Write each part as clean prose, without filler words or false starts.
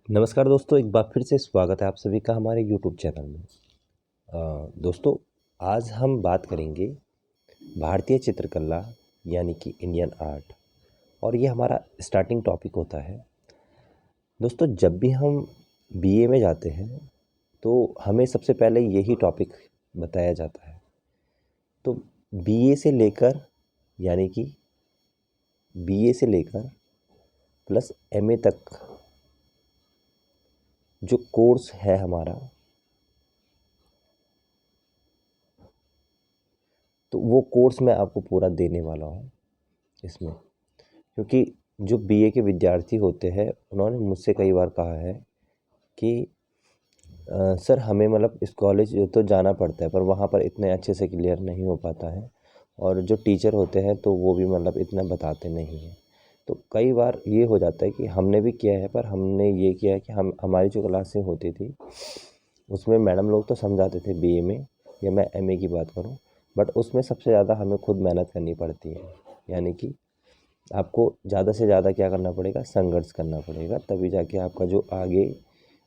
नमस्कार दोस्तों, एक बार फिर से स्वागत है आप सभी का हमारे यूट्यूब चैनल में। दोस्तों, आज हम बात करेंगे भारतीय चित्रकला यानी कि इंडियन आर्ट, और ये हमारा स्टार्टिंग टॉपिक होता है। दोस्तों, जब भी हम बीए में जाते हैं तो हमें सबसे पहले यही टॉपिक बताया जाता है। तो बीए से लेकर यानी कि बीए से लेकर प्लस एमए तक जो कोर्स है हमारा, तो वो कोर्स मैं आपको पूरा देने वाला हूँ इसमें। क्योंकि जो बीए के विद्यार्थी होते हैं उन्होंने मुझसे कई बार कहा है कि सर हमें मतलब इस कॉलेज तो जाना पड़ता है पर वहाँ पर इतने अच्छे से क्लियर नहीं हो पाता है, और जो टीचर होते हैं तो वो भी मतलब इतना बताते नहीं हैं। तो कई बार ये हो जाता है कि हमने भी किया है, पर हमने ये किया है कि हमारी जो क्लासें होती थी उसमें मैडम लोग तो समझाते थे बीए में, या मैं एमए की बात करूँ, बट उसमें सबसे ज़्यादा हमें खुद मेहनत करनी पड़ती है। यानी कि आपको ज़्यादा से ज़्यादा क्या करना पड़ेगा, संघर्ष करना पड़ेगा, तभी जाके आपका जो आगे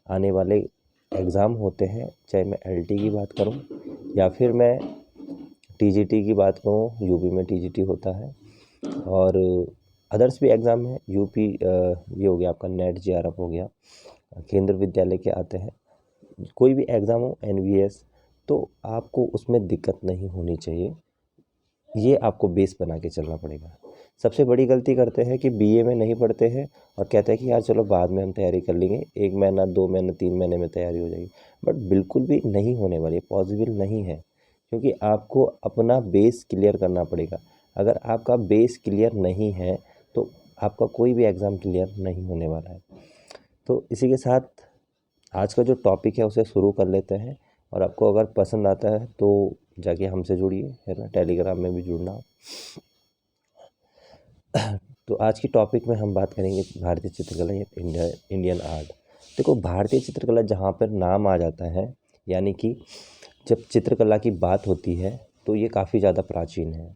आने वाले एग्ज़ाम होते हैं, चाहे मैं एलटी की बात करूं या फिर मैं टीजीटी की बात करूं, यूपी में टीजीटी होता है, और अदर्स भी एग्ज़ाम है। यूपी ये हो गया आपका नेट जेआरएफ हो गया, केंद्र विद्यालय के आते हैं। कोई भी एग्ज़ाम हो, एनवीएस, तो आपको उसमें दिक्कत नहीं होनी चाहिए। ये आपको बेस बना के चलना पड़ेगा। सबसे बड़ी गलती करते हैं कि बीए में नहीं पढ़ते हैं और कहते हैं कि यार चलो बाद में हम तैयारी कर लेंगे, 1 महीना 2 महीने 3 महीने में तैयारी हो जाएगी। बट बिल्कुल भी नहीं होने वाली, पॉसिबल नहीं है, क्योंकि आपको अपना बेस क्लियर करना पड़ेगा। अगर आपका बेस क्लियर नहीं है तो आपका कोई भी एग्ज़ाम क्लियर नहीं होने वाला है। तो इसी के साथ आज का जो टॉपिक है उसे शुरू कर लेते हैं, और आपको अगर पसंद आता है तो जाके हमसे जुड़िए, है ना, टेलीग्राम में भी जुड़ना। तो आज की टॉपिक में हम बात करेंगे भारतीय चित्रकला या इंडियन आर्ट। देखो, भारतीय चित्रकला जहाँ पर नाम आ जाता है, यानी कि जब चित्रकला की बात होती है तो ये काफ़ी ज़्यादा प्राचीन है।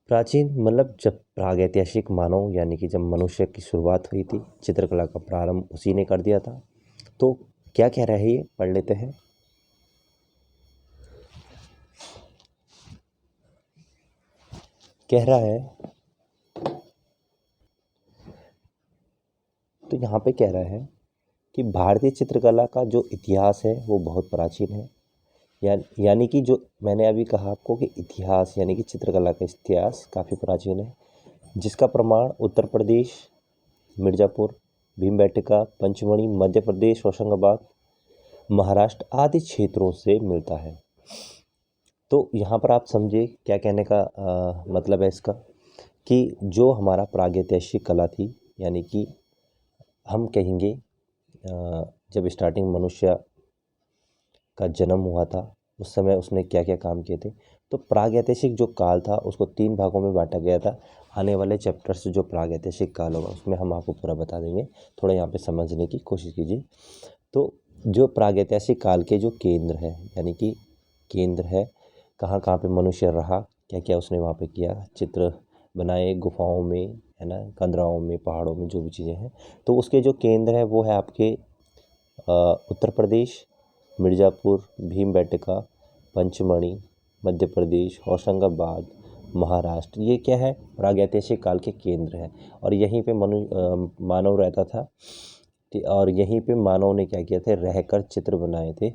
प्राचीन मतलब जब प्रागैतिहासिक मानव यानी कि जब मनुष्य की शुरुआत हुई थी, चित्रकला का प्रारंभ उसी ने कर दिया था। तो क्या कह रहा है ये, पढ़ लेते हैं। कह रहा है, तो यहाँ पे कह रहा है कि भारतीय चित्रकला का जो इतिहास है वो बहुत प्राचीन है। यानी कि जो मैंने अभी कहा आपको कि इतिहास यानी कि चित्रकला का इतिहास काफ़ी प्राचीन है, जिसका प्रमाण उत्तर प्रदेश, मिर्ज़ापुर, भीमबेटका, पंचमढ़ी, मध्य प्रदेश, होशंगाबाद, महाराष्ट्र आदि क्षेत्रों से मिलता है। तो यहाँ पर आप समझे क्या कहने का मतलब है इसका, कि जो हमारा प्रागैतिहासिक कला थी, यानी कि हम कहेंगे जब स्टार्टिंग मनुष्य का जन्म हुआ था उस समय उसने क्या क्या काम किए थे। तो प्रागैतिहासिक जो काल था उसको 3 भागों में बांटा गया था। आने वाले चैप्टर्स जो प्रागैतिहासिक काल होगा उसमें हम आपको पूरा बता देंगे, थोड़ा यहाँ पे समझने की कोशिश कीजिए। तो जो प्रागैतिहासिक काल के जो केंद्र है, यानी कि केंद्र है कहाँ कहाँ पे मनुष्य रहा, क्या क्या उसने वहाँ पे किया, चित्र बनाए गुफाओं में, है ना, कंदराओं में, पहाड़ों में, जो भी चीज़ें हैं। तो उसके जो केंद्र है वो है आपके उत्तर प्रदेश, मिर्ज़ापुर, भीमबेटका, पंचमढ़ी, मध्य प्रदेश, होशंगाबाद, महाराष्ट्र। ये क्या है, प्रागैतिहासिक काल के केंद्र हैं, और यहीं पे मानव रहता था। और यहीं पे मानव ने क्या किया थे, रहकर चित्र बनाए थे।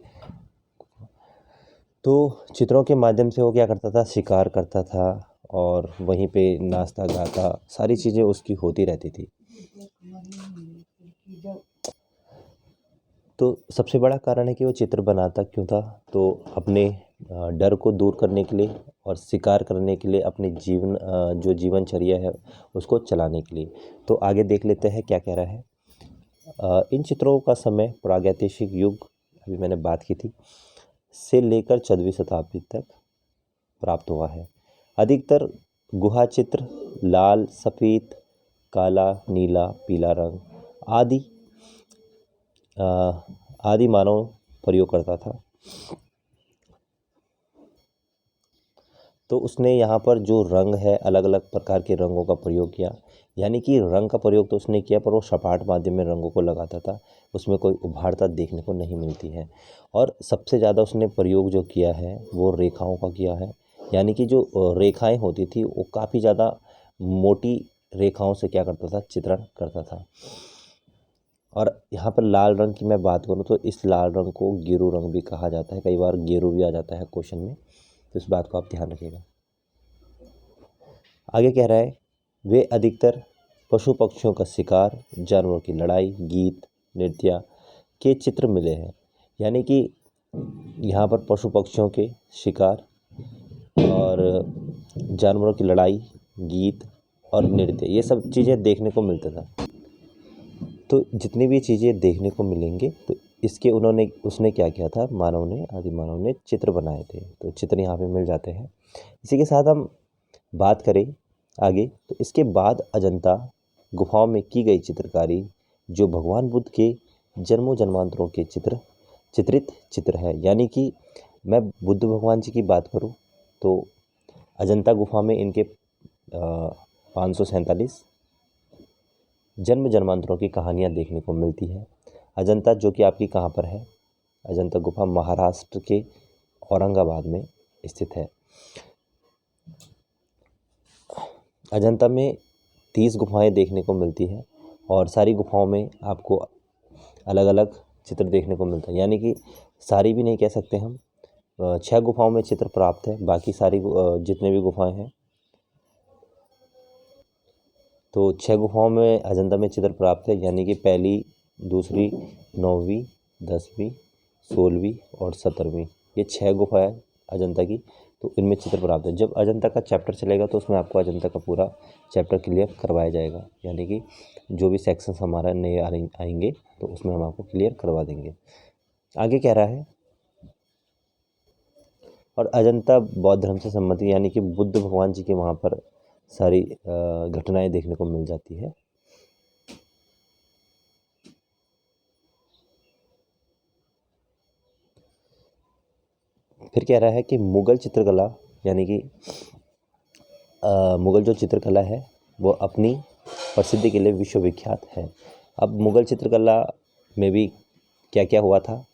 तो चित्रों के माध्यम से वो क्या करता था, शिकार करता था, और वहीं पे नाचता गाता सारी चीज़ें उसकी होती रहती थी। तो सबसे बड़ा कारण है कि वो चित्र बनाता क्यों था, तो अपने डर को दूर करने के लिए और शिकार करने के लिए, अपने जो जीवनचर्या है उसको चलाने के लिए। तो आगे देख लेते हैं क्या कह रहा है। इन चित्रों का समय प्रागैतिहासिक युग, अभी मैंने बात की थी, से लेकर 14वीं शताब्दी तक प्राप्त हुआ है। अधिकतर गुहा चित्र लाल, सफ़ेद, काला, नीला, पीला रंग आदि आदि मानव प्रयोग करता था। तो उसने यहाँ पर जो रंग है, अलग अलग प्रकार के रंगों का प्रयोग किया। यानी कि रंग का प्रयोग तो उसने किया पर वो सपाट माध्यम में रंगों को लगाता था, उसमें कोई उभारता देखने को नहीं मिलती है। और सबसे ज़्यादा उसने प्रयोग जो किया है वो रेखाओं का किया है, यानी कि जो रेखाएं होती थी वो काफ़ी ज़्यादा मोटी रेखाओं से क्या करता था, चित्रण करता था। और यहाँ पर लाल रंग की मैं बात करूँ तो इस लाल रंग को गेरू रंग भी कहा जाता है, कई बार गेरू भी आ जाता है क्वेश्चन में, तो इस बात को आप ध्यान रखिएगा। आगे कह रहा है वे अधिकतर पशु पक्षियों का शिकार, जानवरों की लड़ाई, गीत, नृत्य के चित्र मिले हैं। यानी कि यहाँ पर पशु पक्षियों के शिकार और जानवरों की लड़ाई, गीत और नृत्य, ये सब चीज़ें देखने को मिलता था। तो जितनी भी चीज़ें देखने को मिलेंगे तो इसके उसने क्या किया था, आदि मानव ने चित्र बनाए थे, तो चित्र यहाँ पे मिल जाते हैं। इसी के साथ हम बात करें आगे तो इसके बाद अजंता गुफाओं में की गई चित्रकारी जो भगवान बुद्ध के जन्मों जन्मांतरों के चित्रित चित्र है। यानी कि मैं बुद्ध भगवान जी की बात करूं तो अजंता गुफा में इनके 547 जन्म जन्मांतरों की कहानियां देखने को मिलती है। अजंता जो कि आपकी कहाँ पर है, अजंता गुफा महाराष्ट्र के औरंगाबाद में स्थित है। अजंता में 30 गुफाएं देखने को मिलती हैं और सारी गुफाओं में आपको अलग अलग चित्र देखने को मिलता है। यानी कि सारी भी नहीं कह सकते हम, 6 गुफाओं में चित्र प्राप्त है, बाकी सारी जितने भी गुफाएं हैं तो 6 गुफाओं में अजंता में चित्र प्राप्त है। यानी कि पहली, दूसरी, 9वीं, 10वीं, 16वीं और 17वीं, ये 6 गुफाएं अजंता की, तो इनमें चित्र प्राप्त है। जब अजंता का चैप्टर चलेगा तो उसमें आपको अजंता का पूरा चैप्टर क्लियर करवाया जाएगा। यानी कि जो भी सेक्शंस हमारा नए आएंगे तो उसमें हम आपको क्लियर करवा देंगे। आगे कह रहा है और अजंता बौद्ध धर्म से संबंधित, यानी कि बुद्ध भगवान जी के वहाँ पर सारी घटनाएं देखने को मिल जाती है। फिर कह रहा है कि मुगल चित्रकला, यानी कि मुगल जो चित्रकला है वो अपनी प्रसिद्धि के लिए विश्वविख्यात है। अब मुगल चित्रकला में भी क्या क्या हुआ था,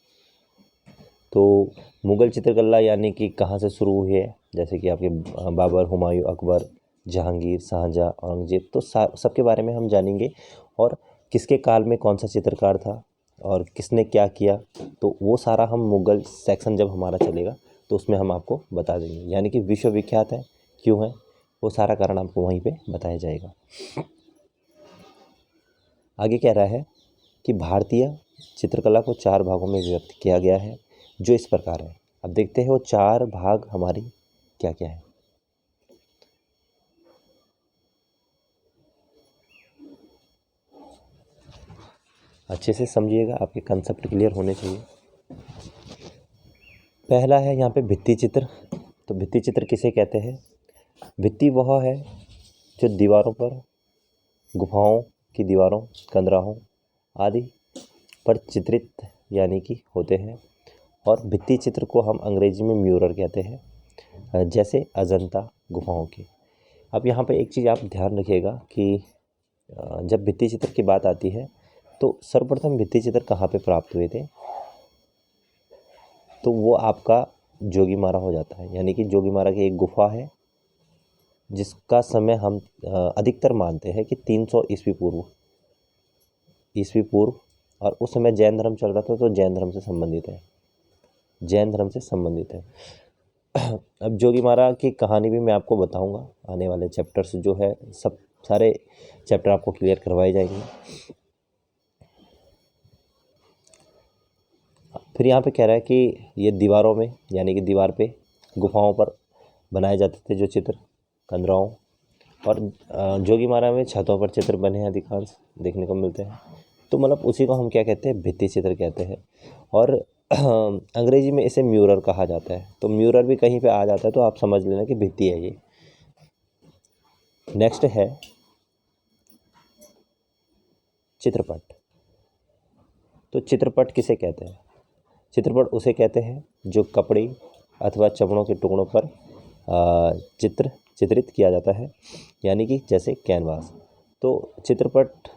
तो मुगल चित्रकला यानी कि कहाँ से शुरू हुई है, जैसे कि आपके बाबर, हुमायूं, अकबर, जहांगीर, शाहजहाँ, औरंगजेब, तो सबके बारे में हम जानेंगे। और किसके काल में कौन सा चित्रकार था और किसने क्या किया, तो वो सारा हम मुगल सेक्शन जब हमारा चलेगा तो उसमें हम आपको बता देंगे। यानी कि विश्वविख्यात है, क्यों है, वो सारा कारण आपको वहीं पे बताया जाएगा। आगे कह रहा है कि भारतीय चित्रकला को 4 भागों में विभक्त किया गया है जो इस प्रकार है। अब देखते हैं वो 4 भाग हमारी क्या क्या है। अच्छे से समझिएगा, आपके कंसेप्ट क्लियर होने चाहिए। पहला है यहाँ पे भित्ति चित्र। तो भित्ति चित्र किसे कहते हैं? भित्ति वह है जो दीवारों पर, गुफाओं की दीवारों, कंदराहों आदि पर चित्रित यानी कि होते हैं। और भित्ति चित्र को हम अंग्रेजी में म्यूरर कहते हैं, जैसे अजंता गुफाओं की। अब यहाँ पे एक चीज़ आप ध्यान रखिएगा कि जब भित्ति चित्र की बात आती है तो सर्वप्रथम भित्ति चित्र कहाँ पे प्राप्त हुए थे, तो वो आपका जोगीमारा हो जाता है। यानी कि जोगीमारा की एक गुफा है जिसका समय हम अधिकतर मानते हैं कि 300 ईस्वी पूर्व, और उस समय जैन धर्म चल रहा था, तो जैन धर्म से संबंधित है। अब जोगीमारा की कहानी भी मैं आपको बताऊंगा, आने वाले चैप्टर्स जो है सब सारे चैप्टर आपको क्लियर करवाए जाएंगे। फिर यहाँ पे कह रहा है कि ये दीवारों में, यानी कि दीवार पे, गुफाओं पर बनाए जाते थे जो चित्र, कंदराओं, और जोगीमारा में छतों पर चित्र बने हैं अधिकांश देखने को मिलते हैं। तो मतलब उसी को हम क्या कहते हैं, भित्ति चित्र कहते हैं। और अंग्रेजी में इसे म्यूरर कहा जाता है। तो म्यूरर भी कहीं पे आ जाता है तो आप समझ लेना कि भित्ति है ये। नेक्स्ट है चित्रपट। तो चित्रपट किसे कहते हैं? चित्रपट उसे कहते हैं जो कपड़े अथवा चमड़ों के टुकड़ों पर चित्रित किया जाता है, यानी कि जैसे कैनवास। तो चित्रपट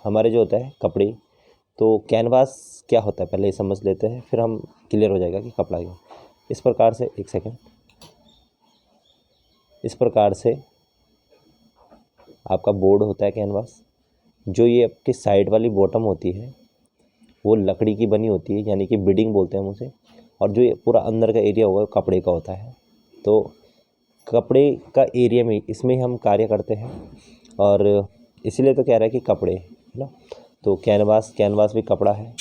हमारे जो होता है कपड़े, तो कैनवास क्या होता है पहले ये समझ लेते हैं, फिर हम क्लियर हो जाएगा कि कपड़ा क्या। इस प्रकार से, एक सेकेंड, इस प्रकार से आपका बोर्ड होता है कैनवास। जो ये आपकी साइड वाली बॉटम होती है वो लकड़ी की बनी होती है, यानी कि बिडिंग बोलते हैं हम उसे। और जो ये पूरा अंदर का एरिया होगा वो कपड़े का होता है। तो कपड़े का एरिया में इसमें हम कार्य करते हैं, और इसीलिए तो कह रहा है कि कपड़े, है ना। तो कैनवास भी कपड़ा है,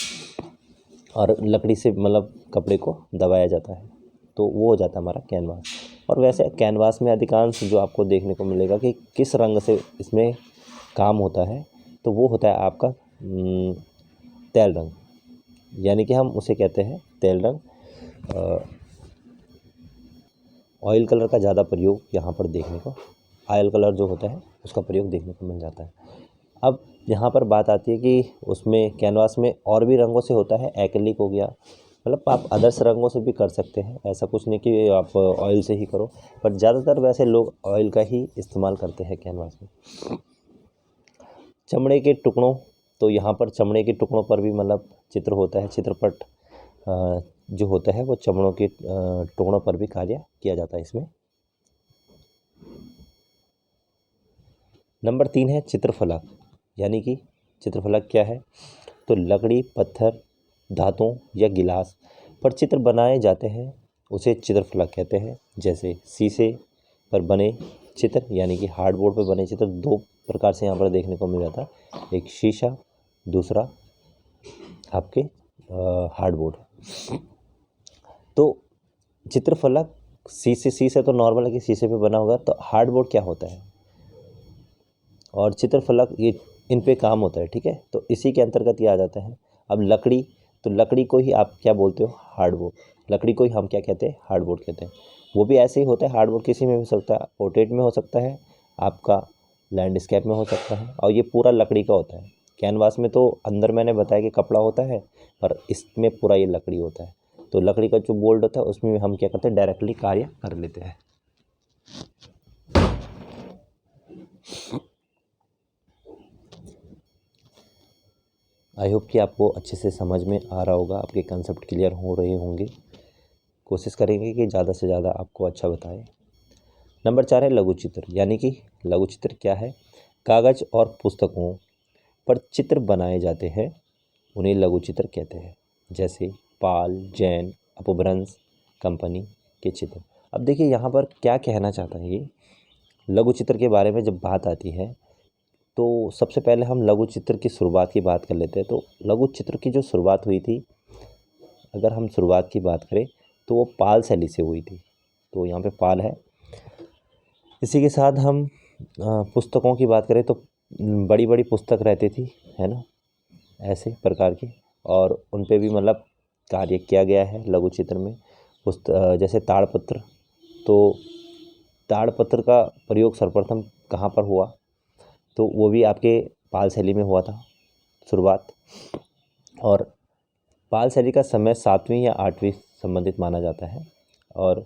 और लकड़ी से मतलब कपड़े को दबाया जाता है, तो वो हो जाता है हमारा कैनवास। और वैसे कैनवास में अधिकांश जो आपको देखने को मिलेगा कि किस रंग से इसमें काम होता है, तो वो होता है आपका तेल रंग, यानी कि हम उसे कहते हैं तेल रंग। ऑयल कलर का ज़्यादा प्रयोग यहाँ पर देखने को, ऑयल कलर जो होता है उसका प्रयोग देखने को मिल जाता है। अब यहाँ पर बात आती है कि उसमें कैनवास में और भी रंगों से होता है, एक्रिलिक हो गया, मतलब आप अदर्स रंगों से भी कर सकते हैं, ऐसा कुछ नहीं कि आप ऑयल से ही करो, पर ज़्यादातर वैसे लोग ऑयल का ही इस्तेमाल करते हैं कैनवास में। चमड़े के टुकड़ों, तो यहाँ पर चमड़े के टुकड़ों पर भी मतलब चित्र होता है। चित्रपट जो होता है वो चमड़ों के टुकड़ों पर भी कार्य किया जाता है इसमें। नंबर 3 है चित्रफलक, यानी कि चित्रफलक क्या है, तो लकड़ी, पत्थर, धातुओं या गिलास पर चित्र बनाए जाते हैं, उसे चित्रफलक कहते हैं। जैसे शीशे पर बने चित्र, यानी कि हार्डबोर्ड पर बने चित्र, दो प्रकार से यहाँ पर देखने को मिल जाता है, एक शीशा, दूसरा आपके हार्डबोर्ड। तो चित्रफलक शीशे तो नॉर्मल है कि शीशे पे बना होगा, तो हार्डबोर्ड क्या होता है और चित्रफलक, ये इन पे काम होता है, ठीक है। तो इसी के अंतर्गत ये आ जाता है। अब लकड़ी, तो लकड़ी को ही आप क्या बोलते हो, हार्डबोर्ड। लकड़ी को ही हम क्या कहते हैं, हार्डबोर्ड कहते हैं। वो भी ऐसे ही होता है, हार्डबोर्ड किसी में भी हो सकता है, पोर्ट्रेट में हो सकता है, आपका लैंडस्केप में हो सकता है, और ये पूरा लकड़ी का होता है। कैनवास में तो अंदर मैंने बताया कि कपड़ा होता है, पर इसमें पूरा ये लकड़ी होता है। तो लकड़ी का जो बोल्ड होता है उसमें हम क्या करते हैं, डायरेक्टली कार्य कर लेते हैं। आई होप कि आपको अच्छे से समझ में आ रहा होगा, आपके कंसेप्ट क्लियर हो रहे होंगे। कोशिश करेंगे कि ज़्यादा से ज़्यादा आपको अच्छा बताएं। नंबर 4 है लघु चित्र, यानी कि लघु चित्र क्या है, कागज़ और पुस्तकों पर चित्र बनाए जाते हैं, उन्हें लघु चित्र कहते हैं। जैसे पाल, जैन, अपभ्रंश कंपनी के चित्र। अब देखिए यहाँ पर क्या कहना चाहता है ये, लघु चित्र के बारे में जब बात आती है तो सबसे पहले हम लघु चित्र की शुरुआत की बात कर लेते हैं। तो लघु चित्र की जो शुरुआत हुई थी, अगर हम शुरुआत की बात करें तो वो पाल शैली से हुई थी। तो यहाँ पे पाल है। इसी के साथ हम पुस्तकों की बात करें तो बड़ी बड़ी पुस्तक रहती थी, है ना, ऐसे प्रकार की, और उन पे भी मतलब कार्य किया गया है लघु चित्र में। जैसे ताड़पत्र, तो ताड़पत्र का प्रयोग सर्वप्रथम कहाँ पर हुआ, तो वो भी आपके पाल शैली में हुआ था शुरुआत। और पाल शैली का समय 7वीं या 8वीं संबंधित माना जाता है। और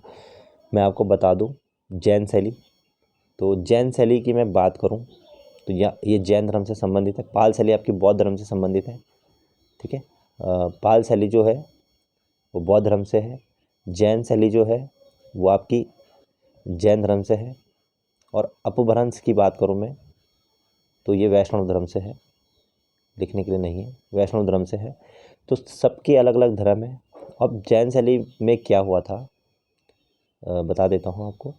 मैं आपको बता दूं जैन शैली, तो जैन शैली की मैं बात करूं तो ये जैन धर्म से संबंधित है। पाल शैली आपकी बौद्ध धर्म से संबंधित है, ठीक है। पाल शैली जो है वो बौद्ध धर्म से है, जैन शैली जो है वो आपकी जैन धर्म से है, और अपभ्रंश की बात करूं मैं तो ये वैष्णव धर्म से है, लिखने के लिए नहीं है, वैष्णव धर्म से है। तो सबके अलग अलग धर्म है। अब जैन शैली में क्या हुआ था बता देता हूँ आपको।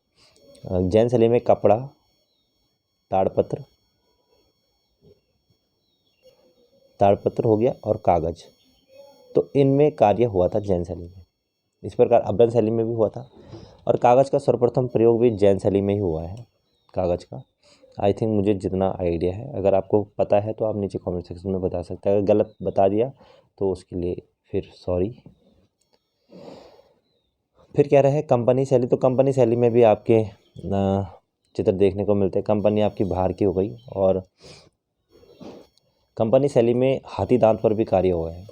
जैन शैली में कपड़ा, ताड़पत्र हो गया और कागज़, तो इनमें कार्य हुआ था जैन शैली में। इस प्रकार अपभ्रंश शैली में भी हुआ था, और कागज़ का सर्वप्रथम प्रयोग भी जैन शैली में ही हुआ है, कागज़ का। आई थिंक मुझे जितना आइडिया है, अगर आपको पता है तो आप नीचे कमेंट सेक्शन में बता सकते हैं। अगर गलत बता दिया तो उसके लिए फिर सॉरी। फिर क्या रहा है कंपनी शैली, तो कंपनी शैली में भी आपके चित्र देखने को मिलते हैं। कंपनी आपकी बाहर की हो गई, और कंपनी शैली में हाथी दांत पर भी कार्य हुआ है।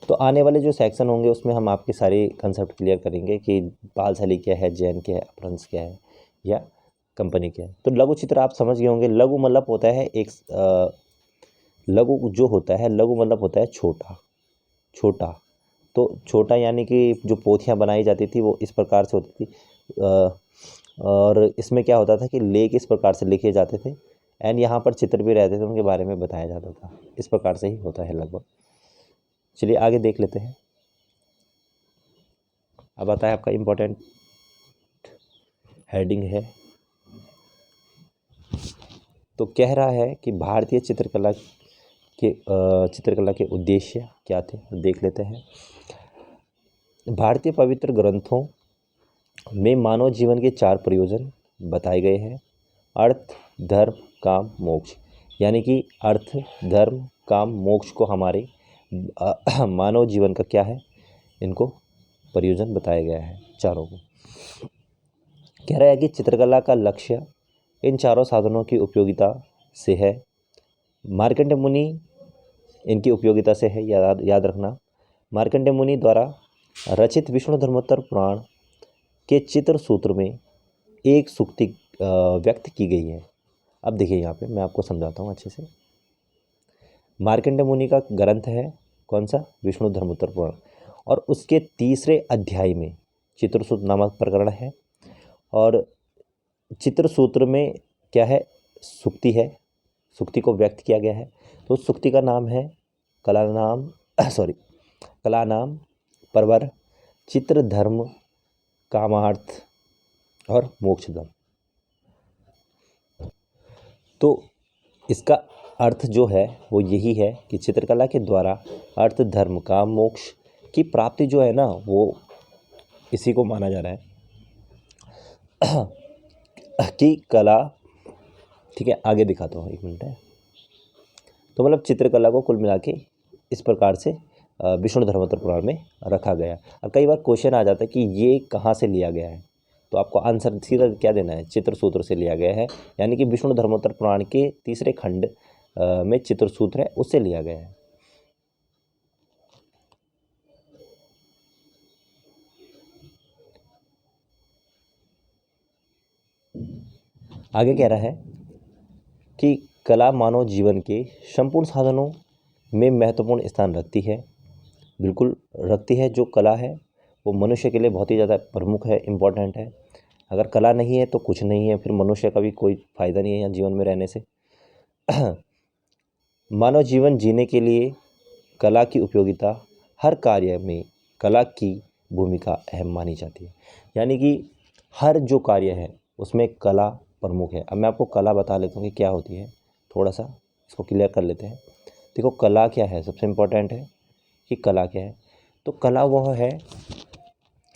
तो आने वाले जो सेक्शन होंगे उसमें हम आपके सारे कंसेप्ट क्लियर करेंगे कि पाल शैली क्या है, जैन क्या है, अपभ्रंश क्या है, या कंपनी के हैं। तो लघु चित्र आप समझ गए होंगे। लघु मतलब होता है लघु जो होता है, लघु मतलब होता है छोटा छोटा। तो छोटा यानी कि जो पोथियाँ बनाई जाती थी वो इस प्रकार से होती थी, और इसमें क्या होता था कि लेख इस प्रकार से लिखे जाते थे, एंड यहाँ पर चित्र भी रहते थे, उनके बारे में बताया जाता था। इस प्रकार से ही होता है लगभग। चलिए आगे देख लेते हैं। अब आता है आपका इम्पोर्टेंट हेडिंग है। तो कह रहा है कि भारतीय चित्रकला के उद्देश्य क्या थे, देख लेते हैं। भारतीय पवित्र ग्रंथों में मानव जीवन के 4 प्रयोजन बताए गए हैं। अर्थ, धर्म, काम, मोक्ष। यानी कि अर्थ, धर्म, काम, मोक्ष को हमारे मानव जीवन का क्या है, इनको प्रयोजन बताया गया है चारों को। कह रहा है कि चित्रकला का लक्ष्य इन चारों साधनों की उपयोगिता से है। मार्कंडेय मुनि इनकी उपयोगिता से है, याद रखना। मार्कंडेय मुनि द्वारा रचित विष्णु धर्मोत्तर पुराण के चित्र सूत्र में एक सूक्ति व्यक्त की गई है। अब देखिए यहाँ पे मैं आपको समझाता हूँ अच्छे से। मार्कंडेय मुनि का ग्रंथ है कौन सा, विष्णु धर्मोत्तर पुराण, और उसके 3रे अध्याय में चित्रसूत्र नामक प्रकरण है, और चित्रसूत्र में क्या है, सूक्ति है, सूक्ति को व्यक्त किया गया है। तो सूक्ति का नाम है कलानाम परवर चित्र धर्म कामार्थ और मोक्षधम। तो इसका अर्थ जो है वो यही है कि चित्रकला के द्वारा अर्थ, धर्म, काम, मोक्ष की प्राप्ति जो है ना, वो इसी को माना जा रहा है कि कला, ठीक है आगे दिखाता हूँ, 1 मिनट है। तो मतलब चित्रकला को कुल मिला के इस प्रकार से विष्णु धर्मोत्तर पुराण में रखा गया। अब कई बार क्वेश्चन आ जाता है कि ये कहाँ से लिया गया है, तो आपको आंसर सीधा क्या देना है, चित्रसूत्र से लिया गया है। यानी कि विष्णु धर्मोत्तर पुराण के 3रे खंड में चित्रसूत्र है, उससे लिया गया है। आगे कह रहा है कि कला मानव जीवन के संपूर्ण साधनों में महत्वपूर्ण स्थान रखती है। बिल्कुल रखती है। जो कला है वो मनुष्य के लिए बहुत ही ज़्यादा प्रमुख है, इम्पॉर्टेंट है। अगर कला नहीं है तो कुछ नहीं है, फिर मनुष्य का भी कोई फ़ायदा नहीं है यहाँ जीवन में रहने से। मानव जीवन जीने के लिए कला की उपयोगिता, हर कार्य में कला की भूमिका अहम मानी जाती है। यानी कि हर जो कार्य है उसमें कला प्रमुख है। अब मैं आपको कला बता लेता हूँ कि क्या होती है, थोड़ा सा इसको क्लियर कर लेते हैं। देखो कला क्या है, सबसे इम्पोर्टेंट है कि कला क्या है। तो कला वह है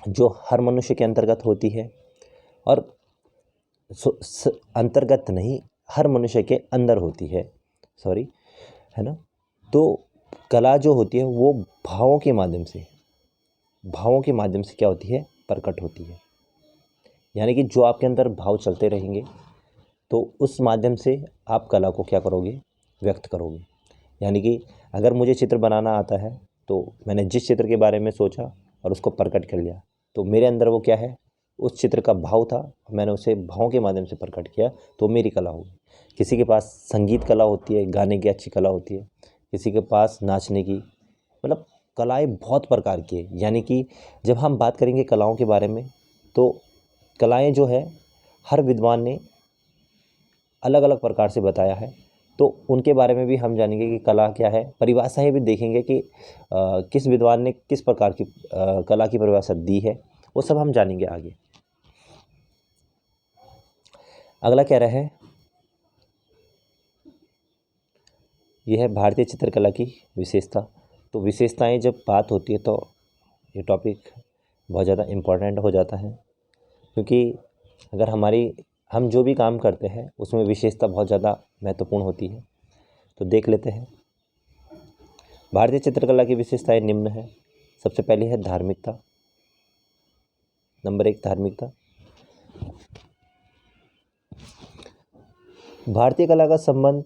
जो हर मनुष्य के अंतर्गत होती है, और अंतर्गत नहीं, हर मनुष्य के अंदर होती है, सॉरी, है ना। तो कला जो होती है वो भावों के माध्यम से क्या होती है, प्रकट होती है। यानी कि जो आपके अंदर भाव चलते रहेंगे तो उस माध्यम से आप कला को क्या करोगे, व्यक्त करोगे। यानी कि अगर मुझे चित्र बनाना आता है तो मैंने जिस चित्र के बारे में सोचा और उसको प्रकट कर लिया, तो मेरे अंदर वो क्या है, उस चित्र का भाव था, मैंने उसे भावों के माध्यम से प्रकट किया, तो मेरी कला होगी। किसी के पास संगीत कला होती है, गाने की अच्छी कला होती है, किसी के पास नाचने की, मतलब कलाएं बहुत प्रकार की है। यानी कि जब हम बात करेंगे कलाओं के बारे में, तो कलाएं जो है हर विद्वान ने अलग अलग प्रकार से बताया है, तो उनके बारे में भी हम जानेंगे कि कला क्या है। परिभाषाएं भी देखेंगे कि किस विद्वान ने किस प्रकार की कला की परिभाषा दी है, वो सब हम जानेंगे आगे। अगला कह रहा है, यह है भारतीय चित्रकला की विशेषता। तो विशेषताएं जब बात होती है तो ये टॉपिक बहुत ज़्यादा इम्पोर्टेंट हो जाता है, क्योंकि अगर हम जो भी काम करते हैं उसमें विशेषता बहुत ज़्यादा महत्वपूर्ण होती है। तो देख लेते हैं। भारतीय चित्रकला की विशेषताएं निम्न है। सबसे पहली है धार्मिकता। नंबर 1 धार्मिकता। भारतीय कला का संबंध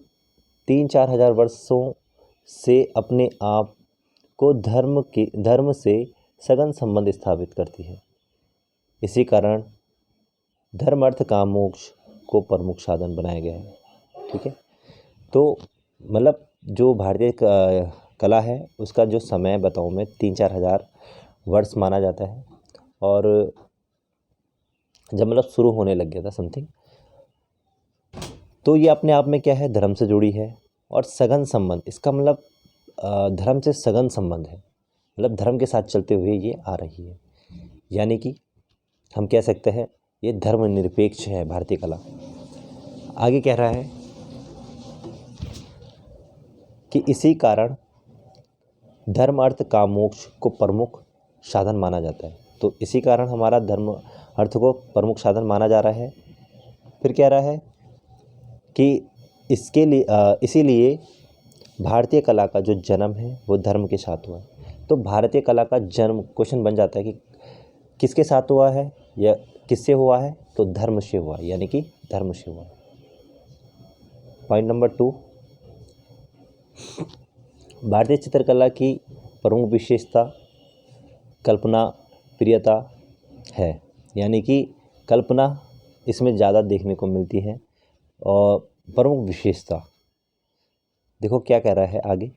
3-4 हज़ार वर्षों से अपने आप को धर्म से सघन संबंध स्थापित करती है। इसी कारण धर्म, अर्थ, काम, मोक्ष को प्रमुख साधन बनाया गया है। ठीक है, तो मतलब जो भारतीय कला है उसका जो समय बताऊँ मैं 3-4 हज़ार वर्ष माना जाता है। और जब मतलब शुरू होने लग गया था समथिंग, तो ये अपने आप में क्या है, धर्म से जुड़ी है और सघन संबंध, इसका मतलब धर्म से सघन संबंध है, मतलब धर्म के साथ चलते हुए ये आ रही है। यानी कि हम कह सकते हैं ये धर्मनिरपेक्ष है भारतीय कला। आगे कह रहा है कि इसी कारण धर्म अर्थ काम मोक्ष को प्रमुख साधन माना जाता है। तो इसी कारण हमारा धर्म अर्थ को प्रमुख साधन माना जा रहा है। फिर कह रहा है कि इसके लिए इसीलिए भारतीय कला का जो जन्म है वो धर्म के साथ हुआ है। तो भारतीय कला का जन्म, क्वेश्चन बन जाता है कि किसके साथ हुआ है या किससे हुआ है, तो धर्म से हुआ, यानी कि धर्म से हुआ। पॉइंट नंबर 2, भारतीय चित्रकला की प्रमुख विशेषता कल्पना प्रियता है, यानी कि कल्पना इसमें ज़्यादा देखने को मिलती है। और प्रमुख विशेषता देखो क्या कह रहा है आगे,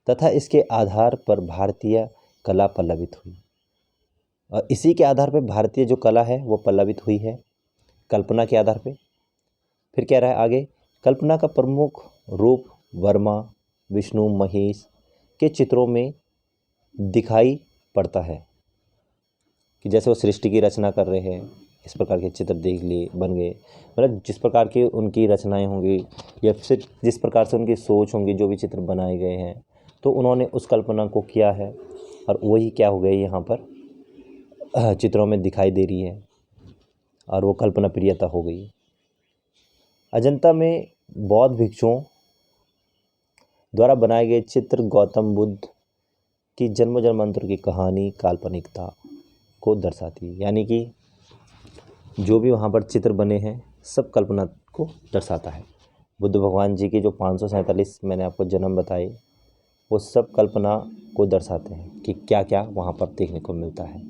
तथा इसके आधार पर भारतीय कला पल्लवित हुई। और इसी के आधार पर भारतीय जो कला है वो पल्लवित हुई है, कल्पना के आधार पे। फिर कह रहा है आगे, कल्पना का प्रमुख रूप वर्मा, विष्णु, महेश के चित्रों में दिखाई पड़ता है कि जैसे वो सृष्टि की रचना कर रहे हैं, इस प्रकार के चित्र देख लिए बन गए। मतलब जिस प्रकार की उनकी रचनाएं होंगी या फिर जिस प्रकार से उनकी सोच होंगी, जो भी चित्र बनाए गए हैं, तो उन्होंने उस कल्पना को किया है और वही क्या हो गई यहाँ पर चित्रों में दिखाई दे रही है और वो कल्पना प्रियता हो गई। अजंता में बौद्ध भिक्षुओं द्वारा बनाए गए चित्र गौतम बुद्ध की जन्म जन्मांतर की कहानी काल्पनिकता को दर्शाती है, यानी कि जो भी वहाँ पर चित्र बने हैं सब कल्पना को दर्शाता है। बुद्ध भगवान जी की जो 547 मैंने आपको जन्म बताए, वो सब कल्पना को दर्शाते हैं कि क्या क्या वहाँ पर देखने को मिलता है।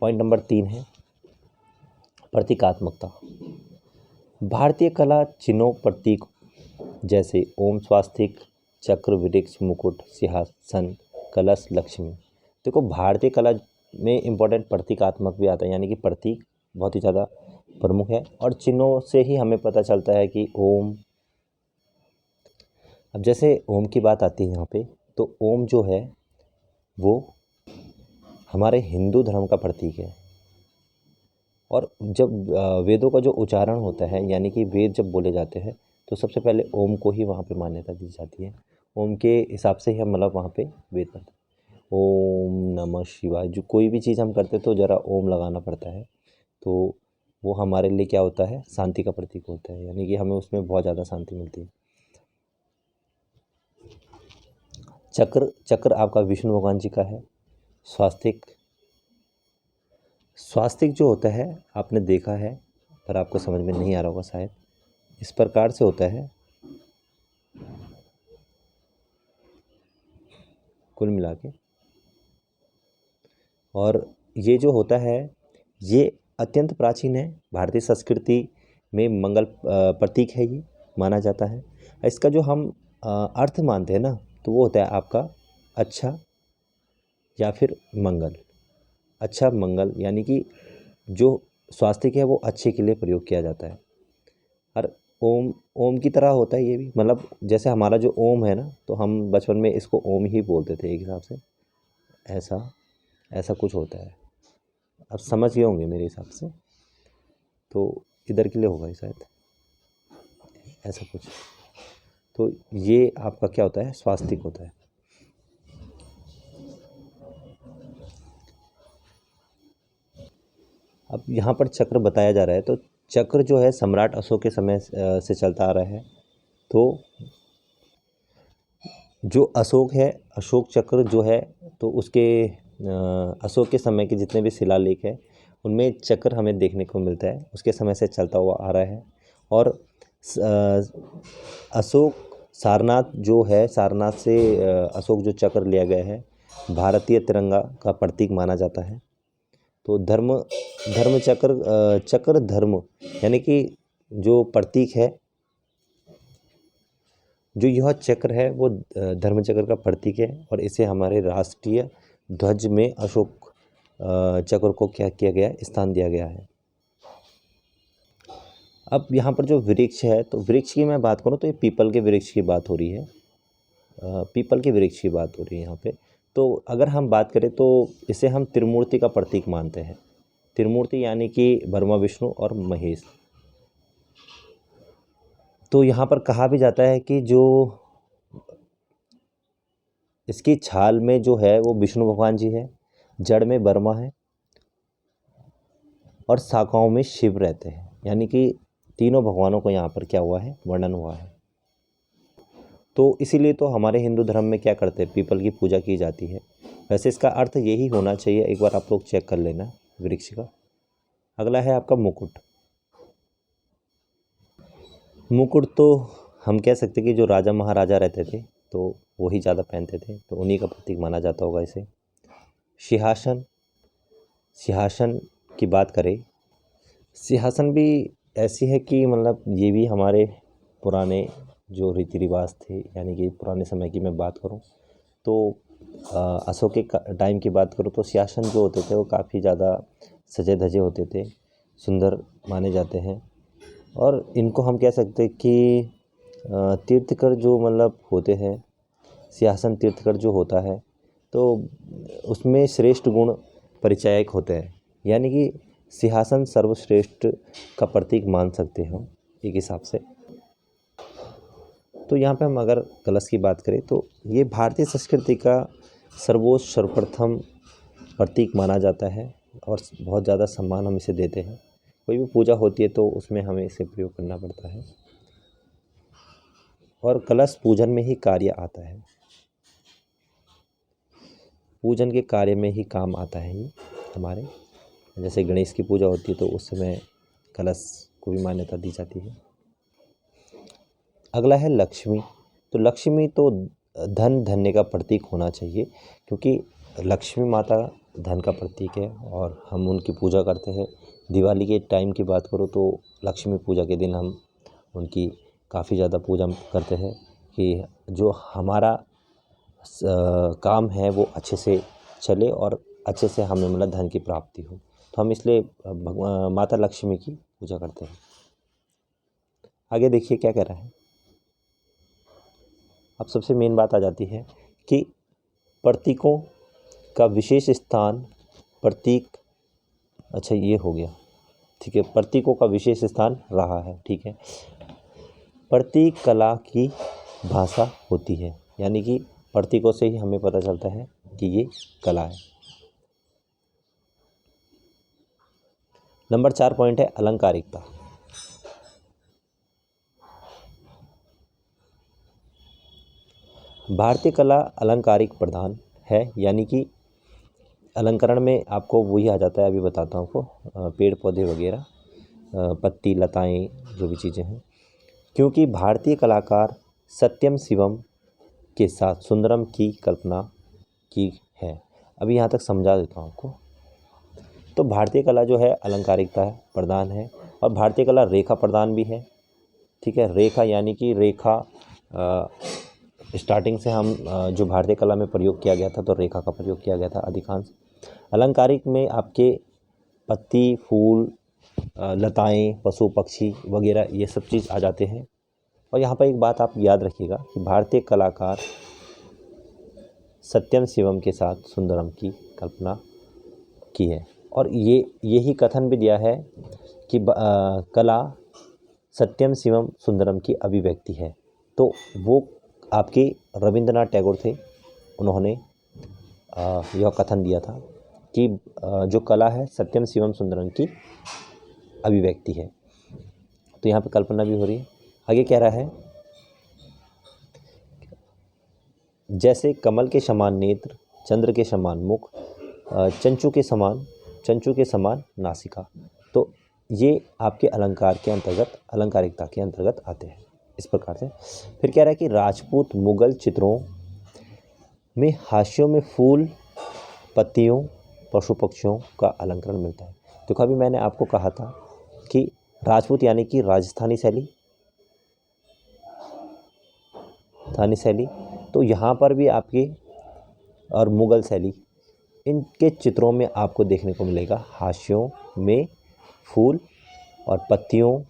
पॉइंट नंबर 3 है प्रतीकात्मकता। भारतीय कला चिन्हों प्रतीक जैसे ओम, स्वास्तिक, चक्र, वृक्ष, मुकुट, सिंहासन, कलश, लक्ष्मी। देखो भारतीय कला में इम्पोर्टेंट प्रतीकात्मक भी आता है, यानी कि प्रतीक बहुत ही ज़्यादा प्रमुख है। और चिन्हों से ही हमें पता चलता है कि ओम, अब जैसे ओम की बात आती है यहाँ पे, तो ओम जो है वो हमारे हिंदू धर्म का प्रतीक है। और जब वेदों का जो उच्चारण होता है, यानी कि वेद जब बोले जाते हैं, तो सबसे पहले ओम को ही वहाँ पे मान्यता दी जाती है। ओम के हिसाब से ही हम मतलब वहाँ पे वेद पढ़ते हैं। ओम नमः शिवाय, जो कोई भी चीज़ हम करते तो ज़रा ओम लगाना पड़ता है, तो वो हमारे लिए क्या होता है, शांति का प्रतीक होता है, यानी कि हमें उसमें बहुत ज़्यादा शांति मिलती है। चक्र आपका विष्णु भगवान जी का है। स्वास्तिक जो होता है आपने देखा है, पर आपको समझ में नहीं आ रहा होगा शायद, इस प्रकार से होता है कुल मिला के। और ये जो होता है ये अत्यंत प्राचीन है, भारतीय संस्कृति में मंगल प्रतीक है, ये माना जाता है। इसका जो हम अर्थ मानते हैं ना, तो वो होता है आपका अच्छा या फिर मंगल। अच्छा मंगल, यानी कि जो स्वास्तिक है वो अच्छे के लिए प्रयोग किया जाता है। और ओम की तरह होता है ये भी, मतलब जैसे हमारा जो ओम है ना, तो हम बचपन में इसको ओम ही बोलते थे एक हिसाब से, ऐसा कुछ होता है। अब समझ गए होंगे मेरे हिसाब से, तो इधर के लिए होगा ये शायद, ऐसा कुछ। तो ये आपका क्या होता है, स्वास्तिक होता है। अब यहाँ पर चक्र बताया जा रहा है, तो चक्र जो है सम्राट अशोक के समय से चलता आ रहा है। तो जो अशोक है, अशोक चक्र जो है, तो उसके अशोक के समय के जितने भी शिलालेख है उनमें चक्र हमें देखने को मिलता है, उसके समय से चलता हुआ आ रहा है। और अशोक सारनाथ जो है, सारनाथ से अशोक जो चक्र लिया गया है, भारतीय तिरंगा का प्रतीक माना जाता है। तो धर्म धर्म चक्र चक्र धर्म यानी कि जो प्रतीक है, जो यह चक्र है वो धर्म चक्र का प्रतीक है और इसे हमारे राष्ट्रीय ध्वज में अशोक चक्र को क्या किया गया है, स्थान दिया गया है। अब यहाँ पर जो वृक्ष है, तो वृक्ष की मैं बात करूँ तो ये पीपल के वृक्ष की बात हो रही है, पीपल के वृक्ष की बात हो रही है यहाँ पे। तो अगर हम बात करें तो इसे हम त्रिमूर्ति का प्रतीक मानते हैं। त्रिमूर्ति यानी कि ब्रह्मा विष्णु और महेश। तो यहाँ पर कहा भी जाता है कि जो इसकी छाल में जो है वो विष्णु भगवान जी है, जड़ में ब्रह्मा है और शाखाओं में शिव रहते हैं, यानी कि तीनों भगवानों को यहाँ पर क्या हुआ है, वर्णन हुआ है। तो इसीलिए तो हमारे हिंदू धर्म में क्या करते हैं, पीपल की पूजा की जाती है। वैसे इसका अर्थ यही होना चाहिए, एक बार आप लोग चेक कर लेना वृक्ष का। अगला है आपका मुकुट। मुकुट तो हम कह सकते हैं कि जो राजा महाराजा रहते थे तो वही ज़्यादा पहनते थे, तो उन्हीं का प्रतीक माना जाता होगा इसे। सिंहासन, सिंहासन की बात करें, सिंहासन भी ऐसी है कि मतलब ये भी हमारे पुराने जो रीति रिवाज थे, यानी कि पुराने समय की मैं बात करूं तो अशोक के टाइम की बात करूं तो सिंहासन जो होते थे वो काफ़ी ज़्यादा सजे धजे होते थे, सुंदर माने जाते हैं। और इनको हम कह सकते हैं कि तीर्थकर जो मतलब होते हैं, सिंहासन तीर्थकर जो होता है तो उसमें श्रेष्ठ गुण परिचायक होते हैं, यानी कि सिंहासन सर्वश्रेष्ठ का प्रतीक मान सकते हैं एक हिसाब से। तो यहाँ पे हम अगर कलश की बात करें तो ये भारतीय संस्कृति का सर्वोच्च सर्वप्रथम प्रतीक माना जाता है और बहुत ज़्यादा सम्मान हम इसे देते हैं। कोई भी पूजा होती है तो उसमें हमें इसे प्रयोग करना पड़ता है और कलश पूजन में ही कार्य आता है, पूजन के कार्य में ही काम आता है ये हमारे। जैसे गणेश की पूजा होती है तो उस समय कलश को भी मान्यता दी जाती है। अगला है लक्ष्मी। तो लक्ष्मी तो धन धन्य का प्रतीक होना चाहिए, क्योंकि लक्ष्मी माता धन का प्रतीक है और हम उनकी पूजा करते हैं। दिवाली के टाइम की बात करो तो लक्ष्मी पूजा के दिन हम उनकी काफ़ी ज़्यादा पूजा करते हैं कि जो हमारा काम है वो अच्छे से चले और अच्छे से हमें मतलब धन की प्राप्ति हो, तो हम इसलिए माता लक्ष्मी की पूजा करते हैं। आगे देखिए क्या कह रहा है। अब सबसे मेन बात आ जाती है कि प्रतीकों का विशेष स्थान, प्रतीक, अच्छा ये हो गया, ठीक है, प्रतीकों का विशेष स्थान रहा है, ठीक है। प्रतीक कला की भाषा होती है, यानी कि प्रतीकों से ही हमें पता चलता है कि ये कला है। नंबर 4 पॉइंट है अलंकारिकता। भारतीय कला अलंकारिक प्रधान है, यानी कि अलंकरण में आपको वही आ जाता है, अभी बताता हूँ आपको, पेड़ पौधे वगैरह, पत्ती लताएं, जो भी चीज़ें हैं। क्योंकि भारतीय कलाकार सत्यम शिवम के साथ सुंदरम की कल्पना की है। अभी यहाँ तक समझा देता हूँ आपको। तो भारतीय कला जो है अलंकारिकता है, प्रधान है, और भारतीय कला रेखा प्रधान भी है, ठीक है। रेखा यानी कि रेखा स्टार्टिंग से हम जो भारतीय कला में प्रयोग किया गया था तो रेखा का प्रयोग किया गया था अधिकांश। अलंकारिक में आपके पत्ती, फूल, लताएं, पशु पक्षी वगैरह ये सब चीज़ आ जाते हैं। और यहाँ पर एक बात आप याद रखिएगा कि भारतीय कलाकार सत्यम शिवम के साथ सुंदरम की कल्पना की है, और यही कथन भी दिया है कि कला सत्यम शिवम सुंदरम की अभिव्यक्ति है। तो वो आपके रविंद्रनाथ टैगोर थे, उन्होंने यह कथन दिया था कि जो कला है सत्यम शिवम सुंदरम की अभिव्यक्ति है। तो यहाँ पे कल्पना भी हो रही है। आगे कह रहा है, जैसे कमल के समान नेत्र, चंद्र के समान मुख, चंचू के समान नासिका। तो ये आपके अलंकार के अंतर्गत, अलंकारिकता के अंतर्गत आते हैं इस प्रकार से। फिर कह रहा है कि राजपूत मुगल चित्रों में हाशियों में फूल, पत्तियों, पशु पक्षियों का अलंकरण मिलता है। देखो अभी मैंने आपको कहा था कि राजपूत यानी कि राजस्थानी शैली, तो यहाँ पर भी आपके और मुग़ल शैली, इनके चित्रों में आपको देखने को मिलेगा हाशियों में फूल और पत्तियों,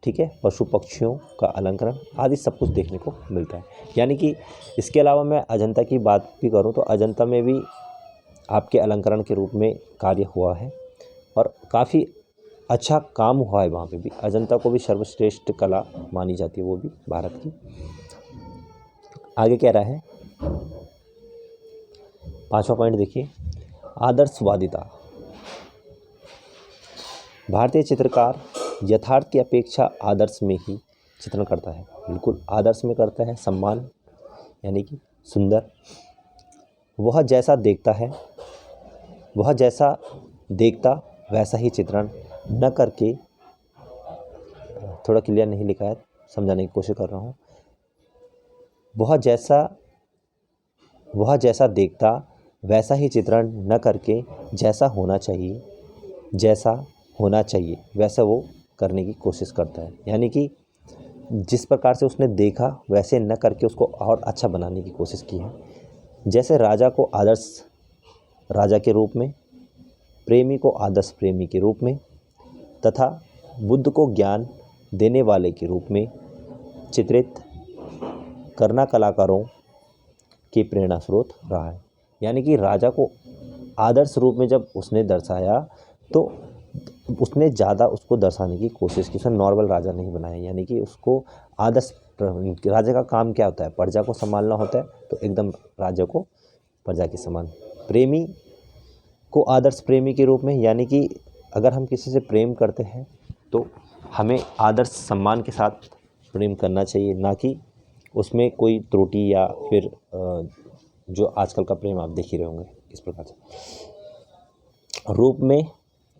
ठीक है, पशु पक्षियों का अलंकरण आदि सब कुछ देखने को मिलता है। यानी कि इसके अलावा मैं अजंता की बात भी करूं तो अजंता में भी आपके अलंकरण के रूप में कार्य हुआ है और काफ़ी अच्छा काम हुआ है। वहाँ पे भी अजंता को भी सर्वश्रेष्ठ कला मानी जाती है, वो भी भारत की। आगे कह रहा है 5वां पॉइंट देखिए, आदर्शवादिता। भारतीय चित्रकार यथार्थ की अपेक्षा आदर्श में ही चित्रण करता है। बिल्कुल आदर्श में करता है, सम्मान यानी कि सुंदर। वह जैसा देखता वैसा ही चित्रण न करके, थोड़ा क्लियर नहीं लिखा है, समझाने की कोशिश कर रहा हूँ। वह जैसा देखता वैसा ही चित्रण न करके जैसा होना चाहिए वैसा वो करने की कोशिश करता है। यानी कि जिस प्रकार से उसने देखा वैसे न करके उसको और अच्छा बनाने की कोशिश की है। जैसे राजा को आदर्श राजा के रूप में, प्रेमी को आदर्श प्रेमी के रूप में तथा बुद्ध को ज्ञान देने वाले के रूप में चित्रित करना कलाकारों की प्रेरणा स्रोत रहा है। यानी कि राजा को आदर्श रूप में जब उसने दर्शाया तो उसने ज़्यादा उसको दर्शाने की कोशिश की, उसने नॉर्मल राजा नहीं बनाया। यानी कि उसको आदर्श, राजा का काम क्या होता है, प्रजा को संभालना होता है, तो एकदम राजा को प्रजा के समान। प्रेमी को आदर्श प्रेमी के रूप में, यानी कि अगर हम किसी से प्रेम करते हैं तो हमें आदर्श सम्मान के साथ प्रेम करना चाहिए, ना कि उसमें कोई त्रुटि या फिर जो आजकल का प्रेम आप देख ही रहे होंगे इस प्रकार से रूप में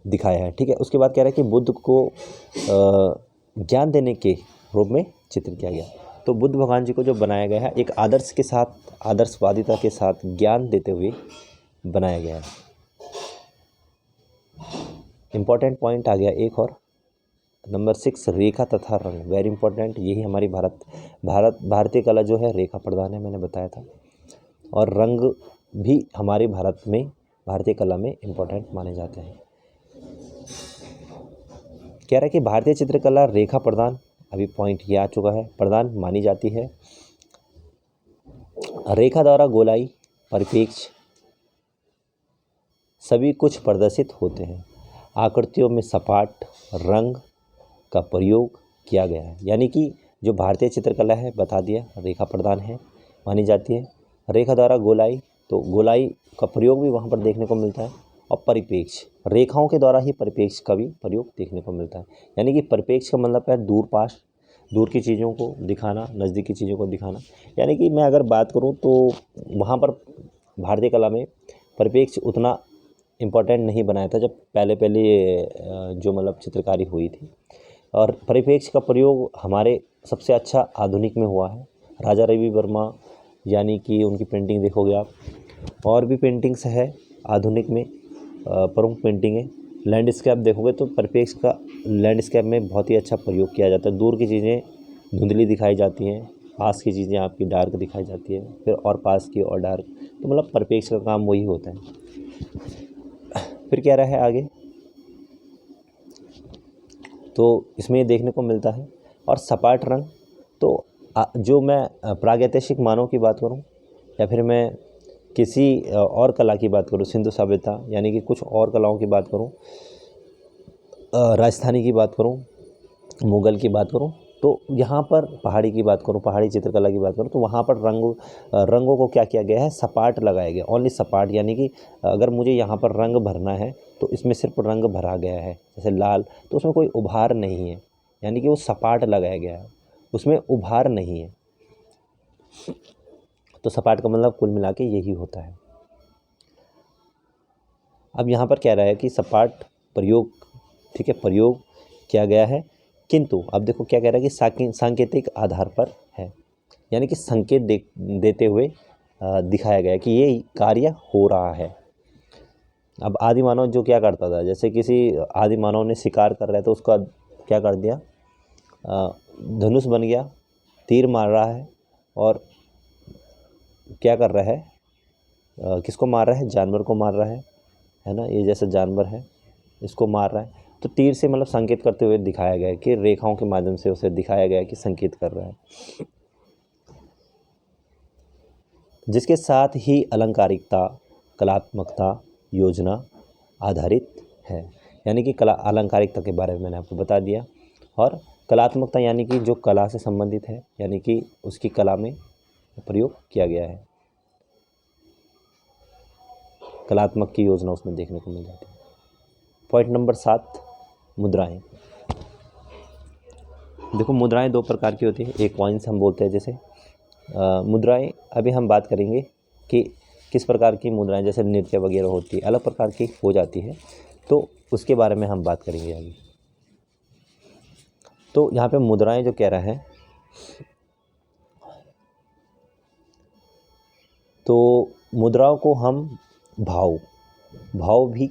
दिखाया है। ठीक है, उसके बाद कह रहा है कि बुद्ध को ज्ञान देने के रूप में चित्रित किया गया। तो बुद्ध भगवान जी को जो बनाया गया है एक आदर्श के साथ, आदर्शवादिता के साथ ज्ञान देते हुए बनाया गया है। इम्पॉर्टेंट पॉइंट आ गया एक और, नंबर 6, रेखा तथा रंग। वेरी इंपॉर्टेंट, यही हमारी भारतीय कला जो है रेखा प्रधान है, मैंने बताया था। और रंग भी हमारे भारतीय कला में इम्पॉर्टेंट माने जाते हैं। कह रहा है कि भारतीय चित्रकला रेखा प्रधान, अभी पॉइंट ये आ चुका है, प्रधान मानी जाती है। रेखा द्वारा गोलाई, परिप्रेक्ष्य सभी कुछ प्रदर्शित होते हैं। आकृतियों में सपाट रंग का प्रयोग किया गया है। यानी कि जो भारतीय चित्रकला है, बता दिया, रेखा प्रधान है, मानी जाती है। रेखा द्वारा गोलाई, तो गोलाई का प्रयोग भी वहाँ पर देखने को मिलता है। और परिप्रेक्ष्य, रेखाओं के द्वारा ही परिप्रेक्ष्य का भी प्रयोग देखने को मिलता है। यानी कि परिप्रेक्ष्य का मतलब है दूर की चीज़ों को दिखाना, नज़दीक की चीज़ों को दिखाना। यानी कि मैं अगर बात करूँ तो वहाँ पर भारतीय कला में परिप्रेक्ष्य उतना इम्पोर्टेंट नहीं बनाया था जब पहले जो मतलब चित्रकारी हुई थी। और परिप्रेक्ष्य का प्रयोग हमारे सबसे अच्छा आधुनिक में हुआ है। राजा रवि वर्मा, यानी कि उनकी पेंटिंग देखोगे आप, और भी पेंटिंग्स है आधुनिक में, प्रमुख पेंटिंग है। लैंडस्केप देखोगे तो परिप्रेक्ष्य का लैंडस्केप में बहुत ही अच्छा प्रयोग किया जाता है। दूर की चीज़ें धुंधली दिखाई जाती हैं, पास की चीज़ें आपकी डार्क दिखाई जाती है, फिर और पास की और डार्क, तो मतलब परिप्रेक्ष्य का काम वही होता है। फिर क्या रहा है आगे, तो इसमें देखने को मिलता है। और सपाट रंग, तो जो मैं प्रागैतिहासिक मानव की बात करूं या फिर मैं किसी और कला की बात करूं, सिंधु सभ्यता यानी कि कुछ और कलाओं की बात करूं, राजस्थानी की बात करूं, मुग़ल की बात करूं, तो यहाँ पर पहाड़ी की बात करूं, पहाड़ी चित्रकला की बात करूं, तो वहाँ पर रंगों को क्या किया गया है, सपाट लगाया गया, ओनली सपाट। यानी कि अगर मुझे यहाँ पर रंग भरना है तो इसमें सिर्फ रंग भरा गया है, जैसे लाल, तो उसमें कोई उभार नहीं है, यानी कि वो सपाट लगाया गया है, उसमें उभार नहीं है। तो सपाट का मतलब कुल मिला के यही होता है। अब यहाँ पर कह रहा है कि सपाट प्रयोग, ठीक है, प्रयोग किया गया है, किंतु अब देखो क्या कह रहा है कि सांकेतिक आधार पर है। यानी कि संकेत देते हुए दिखाया गया है कि ये कार्य हो रहा है। अब आदि मानव जो क्या करता था, जैसे किसी आदि मानव ने शिकार कर रहा है तो उसका क्या कर दिया, धनुष बन गया, तीर मार रहा है और क्या कर रहा है, किसको मार रहा है, जानवर को मार रहा है ना, ये जैसा जानवर है इसको मार रहा है, तो तीर से मतलब संकेत करते हुए दिखाया गया है कि रेखाओं के माध्यम से उसे दिखाया गया है कि संकेत कर रहा है। जिसके साथ ही अलंकारिकता, कलात्मकता, योजना आधारित है। यानी कि कला अलंकारिकता के बारे में मैंने आपको बता दिया, और कलात्मकता यानी कि जो कला से संबंधित है, यानी कि उसकी कला में प्रयोग किया गया है, कलात्मक की योजना उसमें देखने को मिल जाती है। पॉइंट नंबर 7, मुद्राएं। देखो मुद्राएं दो प्रकार की होती है, एक कॉइन्स हम बोलते हैं जैसे मुद्राएं। अभी हम बात करेंगे कि किस प्रकार की मुद्राएं, जैसे नृत्य वगैरह होती है, अलग प्रकार की हो जाती है, तो उसके बारे में हम बात करेंगे आगे। तो यहाँ पे मुद्राएं जो कह रहा है, तो मुद्राओं को हम भाव भी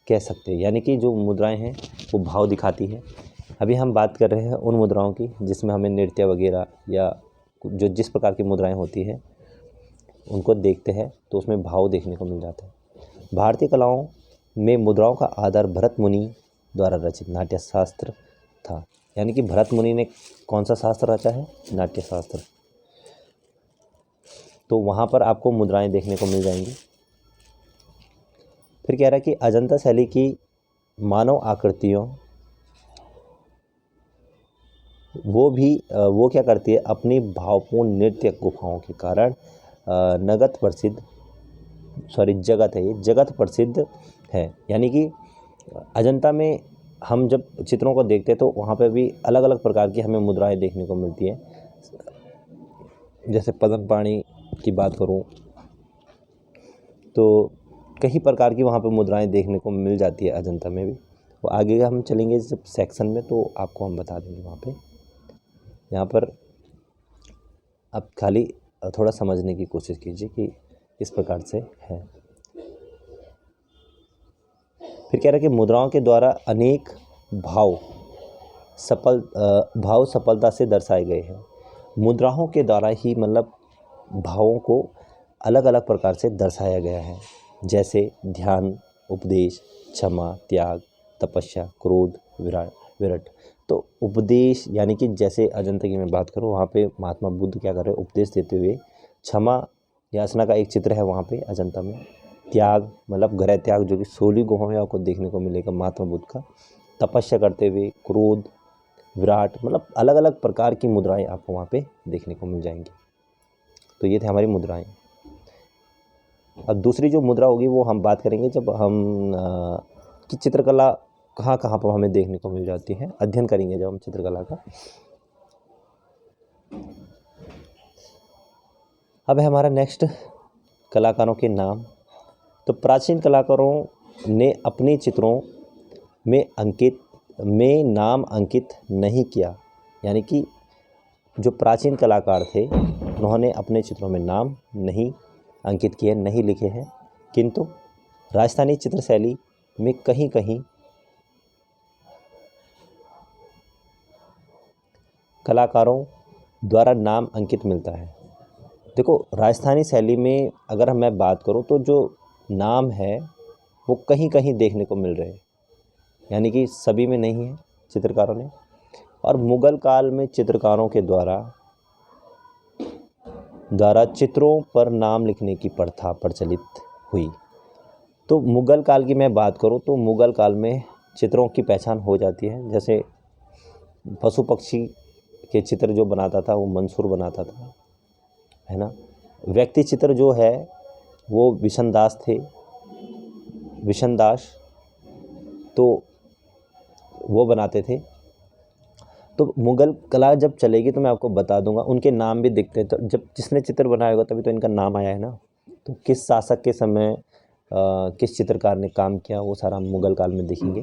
कह सकते हैं, यानी कि जो मुद्राएं हैं वो भाव दिखाती है। अभी हम बात कर रहे हैं उन मुद्राओं की जिसमें हमें नृत्य वगैरह या जो जिस प्रकार की मुद्राएं होती है उनको देखते हैं तो उसमें भाव देखने को मिल जाता है। भारतीय कलाओं में मुद्राओं का आधार भरत मुनि द्वारा रचित नाट्य शास्त्र था। यानी कि भरत मुनि ने कौन सा शास्त्र रचा है, नाट्य शास्त्र। तो वहाँ पर आपको मुद्राएं देखने को मिल जाएंगी। फिर कह रहा है कि अजंता शैली की मानव आकृतियों वो क्या करती है, अपनी भावपूर्ण नृत्य गुफाओं के कारण जगत प्रसिद्ध है। यानी कि अजंता में हम जब चित्रों को देखते हैं तो वहाँ पे भी अलग अलग प्रकार की हमें मुद्राएं देखने को मिलती हैं। जैसे पद्म पाणि की बात करूँ तो कई प्रकार की वहाँ पे मुद्राएं देखने को मिल जाती है अजंता में भी। वो आगे हम चलेंगे जब सेक्शन में तो आपको हम बता देंगे वहाँ पे। यहाँ पर आप खाली थोड़ा समझने की कोशिश कीजिए कि इस प्रकार से है। फिर कह रहा है कि मुद्राओं के द्वारा अनेक भाव सफलता से दर्शाए गए हैं। मुद्राओं के द्वारा ही मतलब भावों को अलग अलग प्रकार से दर्शाया गया है, जैसे ध्यान, उपदेश, क्षमा, त्याग, तपस्या, क्रोध, विरट। तो उपदेश यानी कि जैसे अजंता की मैं बात करूँ, वहाँ पे महात्मा बुद्ध क्या कर रहे हैं, उपदेश देते हुए क्षमा याचना का एक चित्र है वहाँ पे अजंता में। त्याग मतलब ग्रह त्याग जो कि 16 गुहाओं में आपको देखने को मिलेगा महात्मा बुद्ध का। तपस्या करते हुए क्रोध, विराट, मतलब अलग अलग प्रकार की मुद्राएं आपको वहाँ पे देखने को मिल जाएंगी। तो ये थे हमारी मुद्राएं। अब दूसरी जो मुद्रा होगी वो हम बात करेंगे जब हम कि चित्रकला कहाँ कहाँ पर हमें देखने को मिल जाती है, अध्ययन करेंगे जब हम चित्रकला का। अब है हमारा नेक्स्ट कलाकारों के नाम। तो प्राचीन कलाकारों ने अपने चित्रों में नाम अंकित नहीं किया। यानी कि जो प्राचीन कलाकार थे उन्होंने अपने चित्रों में नाम नहीं अंकित किए, नहीं लिखे हैं, किंतु राजस्थानी चित्रशैली में कहीं कहीं कलाकारों द्वारा नाम अंकित मिलता है। देखो राजस्थानी शैली में अगर मैं बात करूं तो जो नाम है वो कहीं कहीं देखने को मिल रहे हैं, यानी कि सभी में नहीं है चित्रकारों ने। और मुगल काल में चित्रकारों के द्वारा चित्रों पर नाम लिखने की प्रथा प्रचलित हुई। तो मुगल काल की मैं बात करूं तो मुगल काल में चित्रों की पहचान हो जाती है। जैसे पशु पक्षी के चित्र जो बनाता था वो मंसूर बनाता था, है ना। व्यक्ति चित्र जो है वो विशनदास थे, विशनदास तो वो बनाते थे। तो मुगल कला जब चलेगी तो मैं आपको बता दूंगा, उनके नाम भी दिखते हैं। तो जब जिसने चित्र बनाया होगा तभी तो इनका नाम आया है ना। तो किस शासक के समय किस चित्रकार ने काम किया वो सारा मुगल काल में देखेंगे।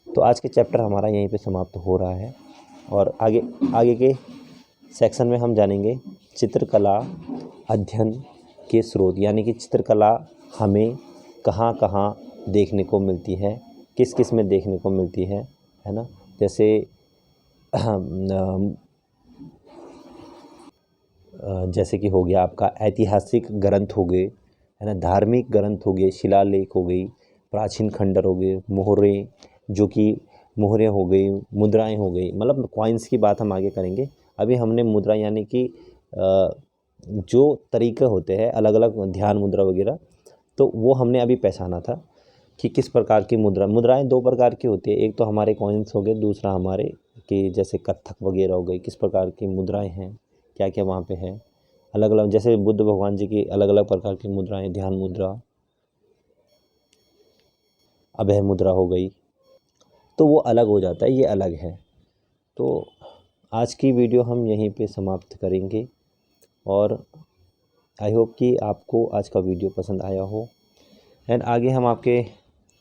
तो आज के चैप्टर हमारा यहीं पे समाप्त हो रहा है और आगे के सेक्शन में हम जानेंगे चित्रकला अध्ययन के स्रोत, यानी कि चित्रकला हमें कहाँ कहाँ देखने को मिलती है, किस किस में देखने को मिलती है ना। जैसे जैसे कि हो गया आपका ऐतिहासिक ग्रंथ हो गए, है ना, धार्मिक ग्रंथ हो गए, शिलालेख हो गई, प्राचीन खंडर हो गए, मोहरें, जो कि मोहरें हो गई, मुद्राएं हो गई, मतलब कॉइन्स की बात हम आगे करेंगे। अभी हमने मुद्रा यानी कि जो तरीके होते हैं अलग अलग, ध्यान मुद्रा वगैरह, तो वो हमने अभी पहचाना था कि किस प्रकार की मुद्राएं दो प्रकार की होती है। एक तो हमारे कॉइन्स हो गए, दूसरा हमारे कि जैसे कत्थक वगैरह हो गई, किस प्रकार की मुद्राएं हैं, क्या क्या वहाँ पे है, अलग अलग। जैसे बुद्ध भगवान जी की अलग अलग प्रकार की मुद्राएं, ध्यान मुद्रा, अभय मुद्रा हो गई, तो वो अलग हो जाता है, ये अलग है। तो आज की वीडियो हम यहीं पे समाप्त करेंगे और आई होप कि आपको आज का वीडियो पसंद आया हो। एंड आगे हम आपके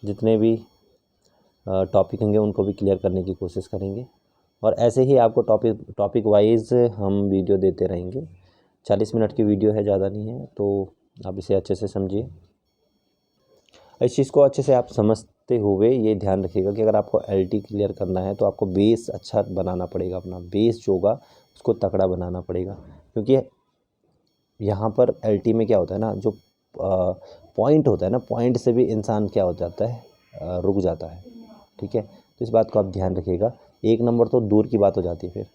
जितने भी टॉपिक होंगे उनको भी क्लियर करने की कोशिश करेंगे और ऐसे ही आपको टॉपिक वाइज हम वीडियो देते रहेंगे। 40 मिनट की वीडियो है, ज़्यादा नहीं है, तो आप इसे अच्छे से समझिए। इस चीज़ को अच्छे से आप समझते हुए ये ध्यान रखिएगा कि अगर आपको एलटी क्लियर करना है तो आपको बेस अच्छा बनाना पड़ेगा, अपना बेस जो होगा उसको तगड़ा बनाना पड़ेगा। क्योंकि यहाँ पर एलटी में क्या होता है ना, जो पॉइंट होता है ना, पॉइंट से भी इंसान क्या हो जाता है, रुक जाता है। ठीक है, तो इस बात को आप ध्यान रखिएगा। 1 नंबर तो दूर की बात हो जाती है फिर।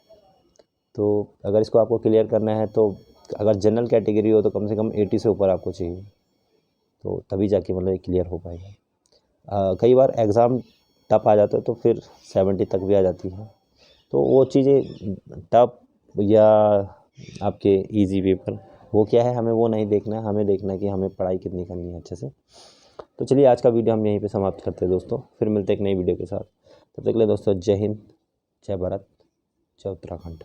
तो अगर इसको आपको क्लियर करना है तो अगर जनरल कैटेगरी हो तो कम से कम 80 से ऊपर आपको चाहिए, तो तभी जाके मतलब ये क्लियर हो पाएगा। कई बार एग्ज़ाम टफ आ जाता है तो फिर 70 तक भी आ जाती है। तो वो चीज़ें टफ या आपके इजी पेपर, वो क्या है, हमें वो नहीं देखना है, हमें देखना है कि हमें पढ़ाई कितनी करनी है अच्छे से। तो चलिए आज का वीडियो हम यहीं पे समाप्त करते हैं दोस्तों, फिर मिलते हैं एक नई वीडियो के साथ। तब तक के लिए दोस्तों, जय हिंद, जय भारत, जय उत्तराखंड।